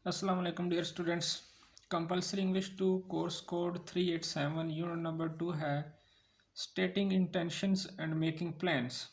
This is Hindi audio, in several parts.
Assalamu alaikum dear students. Compulsory English 2 course code 387 unit number 2 है stating intentions and making plans.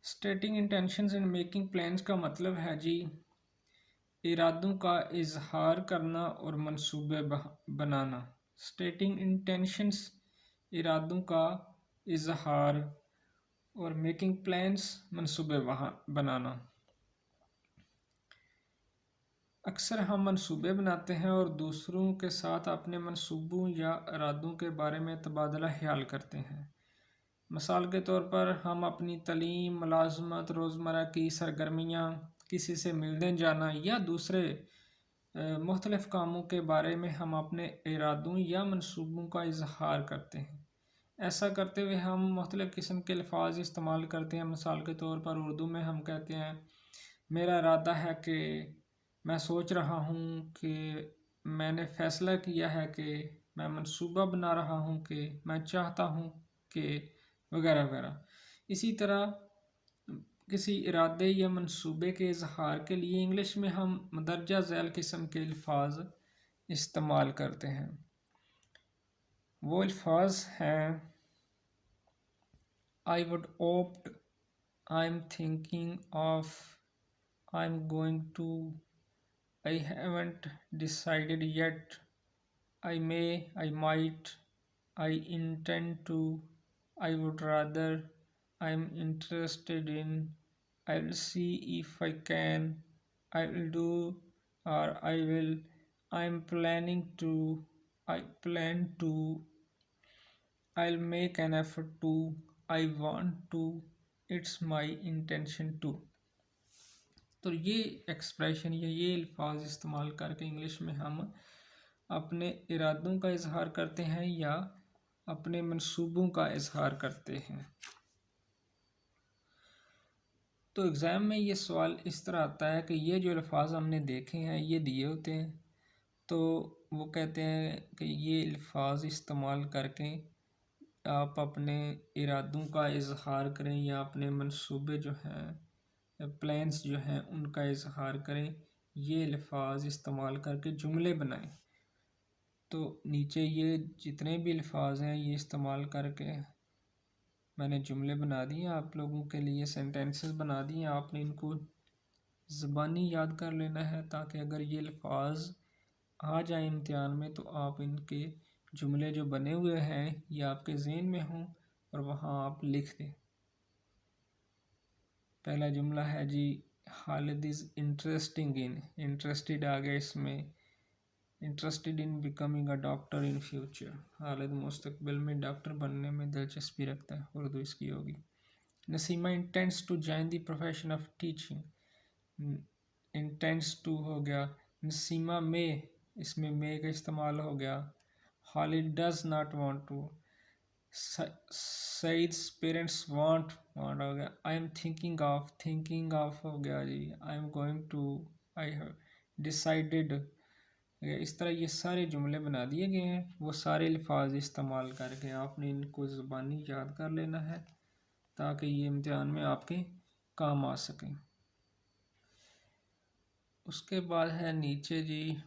Stating intentions and making plans का मतलब है जी इरादों का इजहार करना और मंसूबे बनाना. Stating intentions इरादों का इजहार और making plans मंसूबे बनाना. अक्सर हम मंसूबे बनाते हैं और दूसरों के साथ अपने मंसूबों या इरादों के बारे में तबादला ख्याल करते हैं. मिसाल के तौर पर हम अपनी तालीम, मुलाजमत, रोज़मर्रा की सरगर्मियाँ, किसी से मिलने जाना या दूसरे मुख्तलिफ़ कामों के बारे में हम अपने इरादों या मंसूबों का इजहार करते हैं. ऐसा करते हुए हम मुख्तलिफ़ किस्म के अल्फाज इस्तेमाल करते हैं. मिसाल के तौर पर उर्दू में हम कहते हैं मेरा इरादा है कि, मैं सोच रहा हूँ कि, मैंने फ़ैसला किया है कि, मैं मंसूबा बना रहा हूँ कि, मैं चाहता हूँ कि, वगैरह वगैरह. इसी तरह किसी इरादे या मंसूबे के इजहार के लिए इंग्लिश में हम मदरजा झैल किस्म के अल्फाज इस्तेमाल करते हैं. वो अल्फाज हैं I would opt, I am thinking of, I am going to, I haven't decided yet, I may, I might, I intend to, I would rather, I'm interested in, I'll see if I can, I will do, or I will, I'm planning to, I plan to, I'll make an effort to, I want to, it's my intention to. तो ये एक्सप्रेशन या ये अल्फाज इस्तेमाल करके इंग्लिश में हम अपने इरादों का इजहार करते हैं या अपने मंसूबों का इजहार करते हैं. तो एग्ज़ाम में ये सवाल इस तरह आता है कि ये जो अल्फाज हमने देखे हैं ये दिए होते हैं, तो वो कहते हैं कि ये अल्फाज इस्तेमाल करके आप अपने इरादों का इजहार करें या अपने मंसूबे जो हैं, प्लान्स जो हैं, उनका इजहार करें. ये अल्फाज इस्तेमाल करके जुमले बनाएं. तो नीचे ये जितने भी अल्फाज हैं ये इस्तेमाल करके मैंने जुमले बना दिए आप लोगों के लिए, सेंटेंसेस बना दिए. आपने इनको ज़बानी याद कर लेना है ताकि अगर ये अल्फाज आ जाए इम्तिहान में तो आप इनके जुमले जो बने हुए हैं ये आपके ज़हन में हों और वहाँ आप लिख दें. पहला जुमला है जी Khalid is interesting in, interested आ गया इसमें, interested in becoming a doctor in future. Khalid मुस्तकबिल में डॉक्टर बनने में दिलचस्पी रखता है, उर्दू इसकी होगी. Nasima intends to join the profession of teaching, intends to हो गया. नसीमा में, इसमें में का इस्तेमाल हो गया. Khalid does not want to, Saeed's parents want हो गया. आई एम थिंकिंग ऑफ हो गया जी. I am going to, I have decided. इस तरह ये सारे जुमले बना दिए गए हैं. वो सारे अल्फाज इस्तेमाल करके आपने इनको ज़बानी याद कर लेना है ताकि ये इम्तिहान में आपके काम आ सकें. उसके बाद है नीचे जी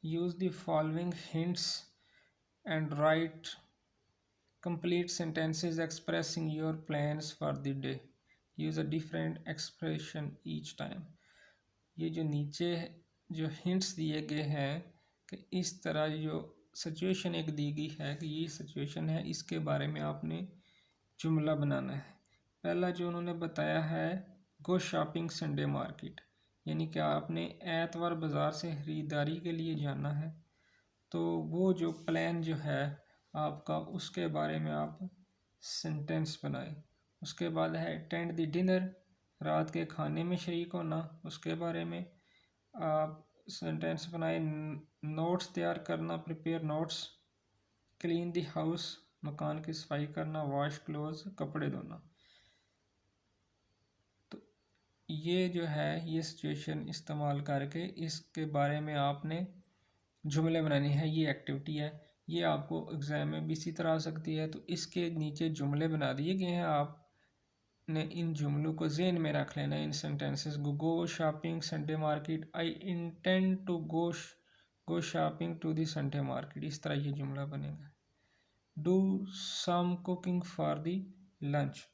use the following hints and write complete sentences expressing your plans for the day. Use a different expression each time. ये जो नीचे जो हिंट्स दिए गए हैं कि इस तरह जो सिचुएशन एक दी गई है कि ये सिचुएशन है, इसके बारे में आपने जुमला बनाना है. पहला जो उन्होंने बताया है गो शॉपिंग संडे मार्केट, यानी कि आपने एतवार बाज़ार से ख़रीदारी के लिए जाना है. तो वो जो प्लान जो है आपका उसके बारे में आप सेंटेंस बनाएं. उसके बाद है अटेंड द डिनर, रात के खाने में शरीक होना, उसके बारे में आप सेंटेंस बनाएं. नोट्स तैयार करना, prepare notes. Clean the house, मकान की सफाई करना. वॉश क्लोज, कपड़े धोना. तो ये जो है ये सिचुएशन इस्तेमाल करके इसके बारे में आपने जुमले बनानी है. ये एक्टिविटी है, ये आपको एग्ज़ाम में भी इसी तरह आ सकती है. तो इसके नीचे जुमले बना दिए गए हैं, आप ने इन जुमलों को ज़हन में रख लेना इन सेंटेंसेस को। Go shopping Sunday market, I intend to go shopping to the Sunday market, इस तरह ये जुमला बनेगा। Do some cooking for the lunch.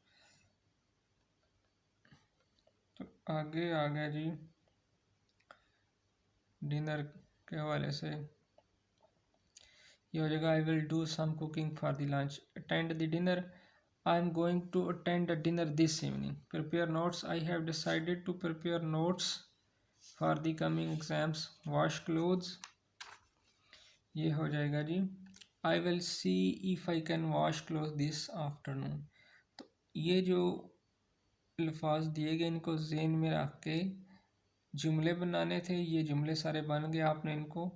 तो आगे आ गया जी डिनर के हवाले से, ये हो जाएगा I will do some cooking for the lunch. Attend the dinner, I am going to attend the dinner this evening. Prepare notes, I have decided to prepare notes for the coming exams. Wash clothes, ये हो जाएगा जी I will see if I can wash cloth this afternoon. तो ये जो अल्फाज दिए गए इनको ज़हन में रख के जुमले बनाने थे, ये जुमले सारे बन गए, आपने इनको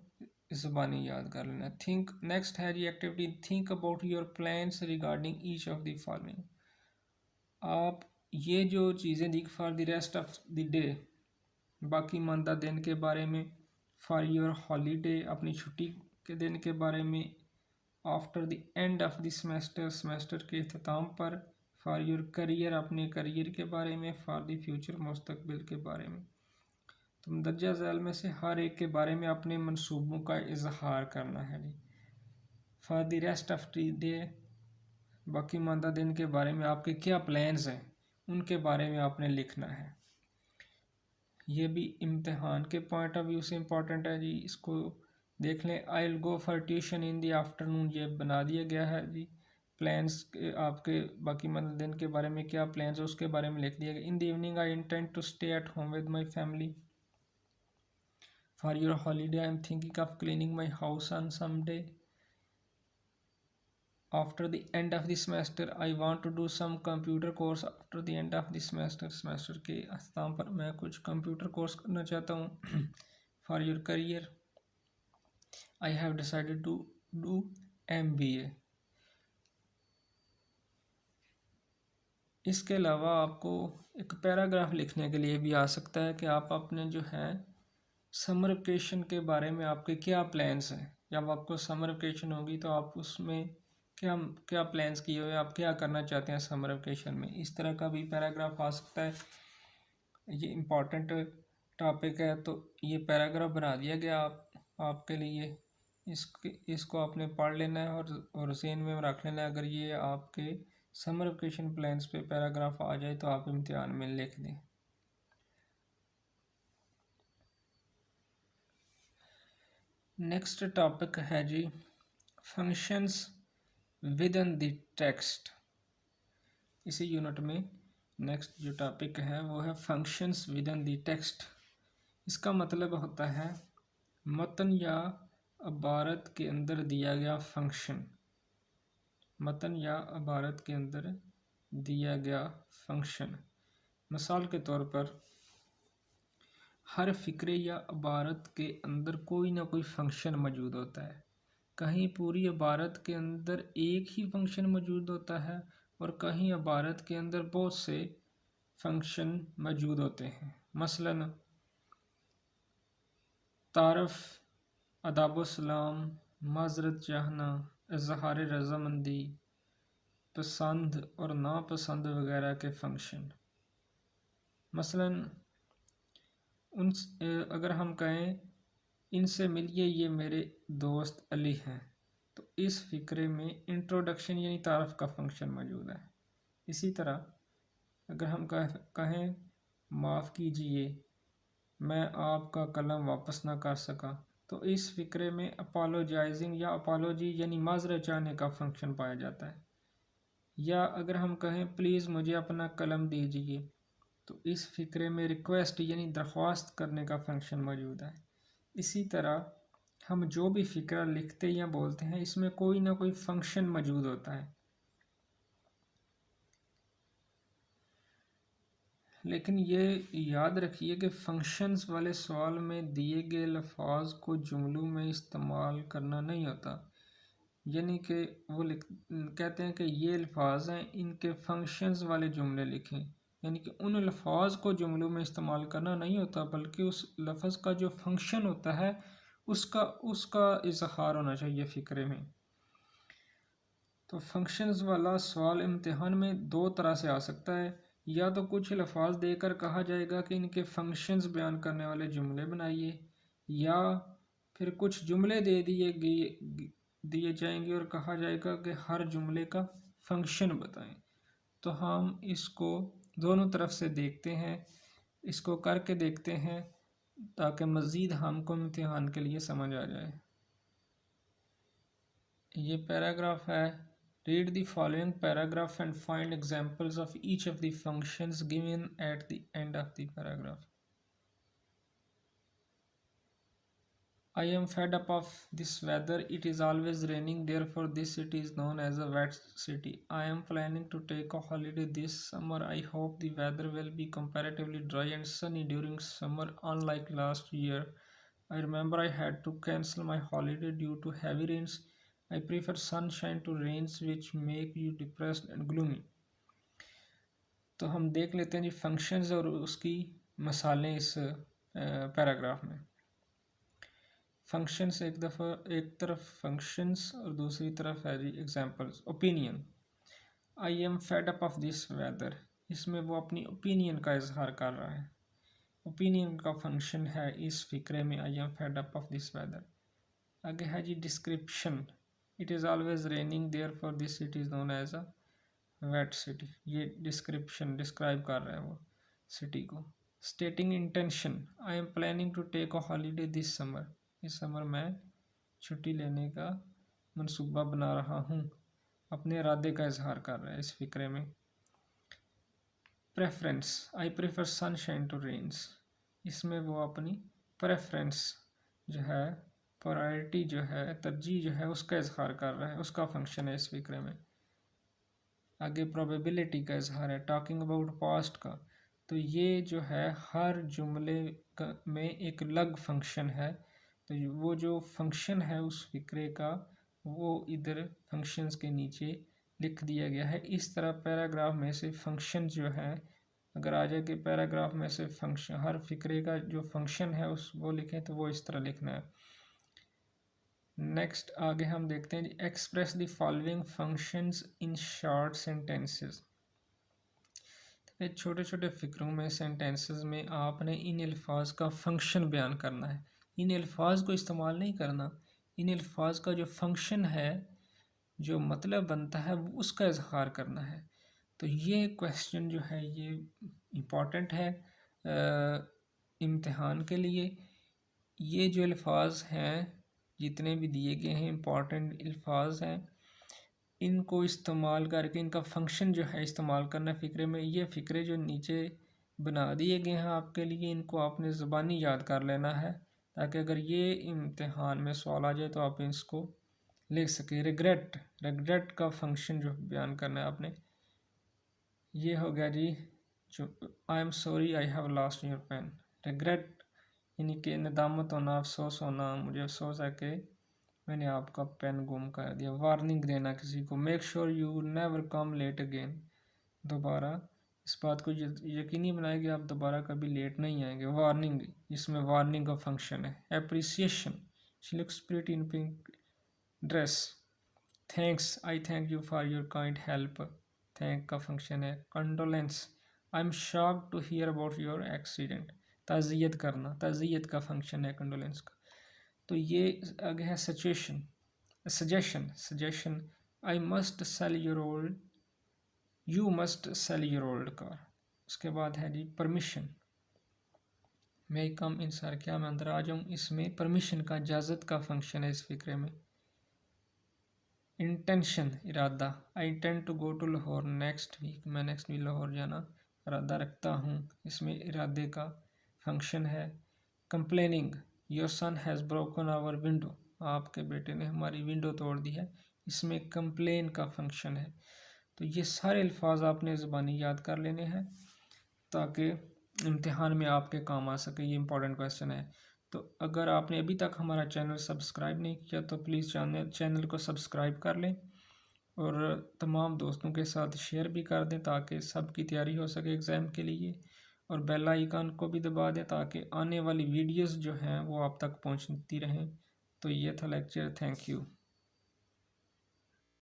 ज़बानी याद कर लेना। थिंक, नेक्स्ट है जी activity, think about your plans regarding each of the following. आप ये जो चीज़ें दी for the rest of the day, बाकी मानदा दिन के बारे में, फॉर योर हॉलीडे अपनी छुट्टी के दिन के बारे में, after the end of the semester semester के अख्ताम पर, फॉर योर करियर अपने करियर के बारे में, फॉर द फ्यूचर मुस्तकबिल के बारे में। तो मंदरजा झैल में से हर एक के बारे में अपने मंसूबों का इजहार करना है जी। For the rest of the day, बाकी मानदा दिन के बारे में आपके क्या प्लान्स हैं उनके बारे में आपने लिखना है। ये भी इम्तिहान के पॉइंट ऑफ व्यू से इम्पोर्टेंट है जी, इसको देख लें। I will go for tuition in the afternoon, ये बना दिया गया है जी। प्लान्स आपके बाकी मतलब दिन के बारे में क्या प्लान्स है उसके बारे में लिख दिया गया। In the evening I intend to stay at home with my family. For your holiday I am thinking of cleaning my house on someday. After the end of the semester I want to do some computer course after the end of the semester, semester के अख्ताम पर मैं कुछ कंप्यूटर कोर्स करना चाहता हूँ। For your career I have decided to do MBA। इसके अलावा आपको एक पैराग्राफ लिखने के लिए भी आ सकता है कि आप अपने जो है समर वेकेशन के बारे में आपके क्या प्लान्स हैं। जब आपको समर वेकेशन होगी तो आप उसमें क्या क्या प्लान्स किए हुए, आप क्या करना चाहते हैं समर वेकेशन में, इस तरह का भी पैराग्राफ आ सकता है। ये इम्पोर्टेंट टॉपिक है तो ये पैराग्राफ बना दिया गया आपके लिए। इसको आपने पढ़ लेना है और ज़हन में रख लेना है। अगर ये आपके समर वेकेशन प्लान्स पे पैराग्राफ आ जाए तो आप इम्तिहान में लिख दें। नेक्स्ट टॉपिक है जी functions within the text. इसी यूनिट में नेक्स्ट जो टॉपिक है वो है functions within the text. इसका मतलब होता है मतन या इबारत के अंदर दिया गया फंक्शन, मतन या इबारत के अंदर दिया गया फंक्शन। मिसाल के तौर पर हर फ़िक्रे या इबारत के अंदर कोई ना कोई फंक्शन मौजूद होता है। कहीं पूरी इबारत के अंदर एक ही फंक्शन मौजूद होता है और कहीं इबारत के अंदर बहुत से फंक्शन मौजूद होते हैं। मसलन तारफ़, अदाब सलाम, माज़रत चाहना, इज़हार रज़ामंदी, पसंद और नापसंद वगैरह के फंक्शन। मसलन अगर हम कहें इनसे मिलिए ये मेरे दोस्त अली हैं, तो इस फ़िक्रे में इंट्रोडक्शन यानी तारफ़ का फंक्शन मौजूद है। इसी तरह अगर हम कहें माफ़ कीजिए मैं आपका कलम वापस ना कर सका, तो इस फ़िक्रे में अपोलोजाइजिंग या अपोलॉजी यानी माज़रत चाहने का फंक्शन पाया जाता है। या अगर हम कहें प्लीज़ मुझे अपना कलम दीजिए, तो इस फ़िक्रे में रिक्वेस्ट यानी दरख्वास्त करने का फंक्शन मौजूद है। इसी तरह हम जो भी फ़िक्रा लिखते या बोलते हैं इसमें कोई ना कोई फंक्शन मौजूद होता है। लेकिन ये याद रखिए कि फंक्शंस वाले सवाल में दिए गए लफ्ज़ को जुमलों में इस्तेमाल करना नहीं होता। यानी कि वो कहते हैं कि ये अल्फाज हैं इनके फंक्शंस वाले जुमले लिखें, यानी कि उन अल्फाज को जुमलों में इस्तेमाल करना नहीं होता बल्कि उस लफ्ज़ का जो फंक्शन होता है उसका उसका इजहार होना चाहिए फ़िक्रे में। तो फंक्शंस वाला सवाल इम्तिहान में दो तरह से आ सकता है। या तो कुछ अल्फाज देकर कहा जाएगा कि इनके फंक्शंस बयान करने वाले जुमले बनाइए, या फिर कुछ जुमले दिए जाएंगे और कहा जाएगा कि हर जुमले का फंक्शन बताएं। तो हम इसको दोनों तरफ से देखते हैं, इसको करके देखते हैं ताकि मज़ीद हमको इम्तिहान के लिए समझ आ जाए। ये पैराग्राफ है, read the following paragraph and find examples of each of the functions given at the end of the paragraph. I am fed up of this weather. It is always raining, therefore this city is known as a wet city. I am planning to take a holiday this summer. I hope the weather will be comparatively dry and sunny during summer, unlike last year. I remember I had to cancel my holiday due to heavy rains. I prefer sunshine to rains which make you depressed and gloomy. तो हम देख लेते हैं जी फंक्शंस और उसकी मिसालें इस पैराग्राफ में। फंक्शंस एक तरफ फंक्शंस और दूसरी तरफ है जी examples. Opinion, I am fed up of this weather, इसमें वो अपनी ओपिनियन का इजहार कर रहा है। ओपिनियन का फंक्शन है इस फिक्रे में I am fed up of this weather. आगे है जी description, it is always raining there for this city is known as a wet city. ये डिस्क्रिप्शन डिस्क्राइब कर रहा है वो सिटी को। Stating intention, I am planning to take a holiday this summer, इस समर मैं छुट्टी लेने का मंसूबा बना रहा हूँ, अपने इरादे का इजहार कर रहा है इस फिक्रे में। Preference, I prefer sunshine to rains, इसमें वो अपनी प्रेफरेंस जो है, प्रायोरिटी जो है, तरजीह जो है उसका इजहार कर रहा है, उसका फंक्शन है इस फिक्रे में। आगे प्रोबेबिलिटी का इजहार है, टॉकिंग अबाउट पास्ट का। तो ये जो है हर जुमले में एक अलग फंक्शन है, तो वो जो फंक्शन है उस फिक्रे का वो इधर फंक्शंस के नीचे लिख दिया गया है। इस तरह पैराग्राफ में से फंक्शन जो है, अगर आ जाए कि पैराग्राफ में से फंक्शन हर फिक्रे का जो फंक्शन है उस वो लिखें तो वो इस तरह लिखना है। नेक्स्ट आगे हम देखते हैं express the following functions in short sentences. छोटे छोटे फिक्रों में सेंटेंसेस में आपने इन अल्फाज का फंक्शन बयान करना है। इन अल्फाज को इस्तेमाल नहीं करना, इन अल्फाज का जो फंक्शन है, जो मतलब बनता है उसका इजहार करना है। तो ये क्वेश्चन जो है ये इम्पॉर्टेंट है इम्तिहान के लिए। ये जो अल्फाज हैं जितने भी दिए गए हैं इम्पॉर्टेंट अल्फाज हैं, इनको इस्तेमाल करके इनका फंक्शन जो है इस्तेमाल करना फ़िक्रे में। ये फ़िक्रे जो नीचे बना दिए गए हैं आपके लिए, इनको आपने ज़बानी याद कर लेना है ताकि अगर ये इम्तिहान में सवाल आ जाए तो आप इसको लिख सकें। रिग्रेट का फंक्शन जो बयान करना है आपने, ये हो गया जी जो I am sorry I have lost your pen. Regret यानी कि नदामत होना, अफसोस होना, मुझे अफसोस है कि मैंने आपका पेन गुम कर दिया। वार्निंग देना किसी को, make sure you never come late again, दोबारा इस बात को यकीनी बनाए कि आप दोबारा कभी लेट नहीं आएंगे। वार्निंग, इसमें वार्निंग का फंक्शन है। Appreciation, she looks pretty in pink dress. Thanks, I thank you for your kind help, thank का फंक्शन है। Condolence, I am shocked to hear about your accident, ताज़ियत करना, ताज़ियत का फंक्शन है कंडोलेंस का। तो ये आगे है suggestion, I must sell your old, you must sell your old car. उसके बाद है जी परमिशन, मे कम इन सर, क्या मैं अंदर आ जाऊँ, इसमें परमिशन का इजाज़त का फंक्शन है इस फिक्रे में। इंटेंशन, इरादा, I intend to go to Lahore next week, मैं नेक्स्ट वीक लाहौर जाना इरादा रखता हूँ, इसमें इरादे का फंक्शन है। Complaining, your son has broken our window, आपके बेटे ने हमारी विंडो तोड़ दी है, इसमें कंप्लेन का फंक्शन है। तो ये सारे अल्फाज आपने ज़बानी याद कर लेने हैं ताकि इम्तिहान में आपके काम आ सके। ये इंपॉर्टेंट क्वेश्चन है। तो अगर आपने अभी तक हमारा चैनल सब्सक्राइब नहीं किया तो प्लीज़ चैनल को सब्सक्राइब कर लें और तमाम दोस्तों के साथ शेयर भी कर दें ताकि सबकी तैयारी हो सके एग्ज़ाम के लिए, और बेल आइकन को भी दबा दें ताकि आने वाली वीडियोस जो हैं वो आप तक पहुंचती रहें। तो ये था लेक्चर, थैंक यू।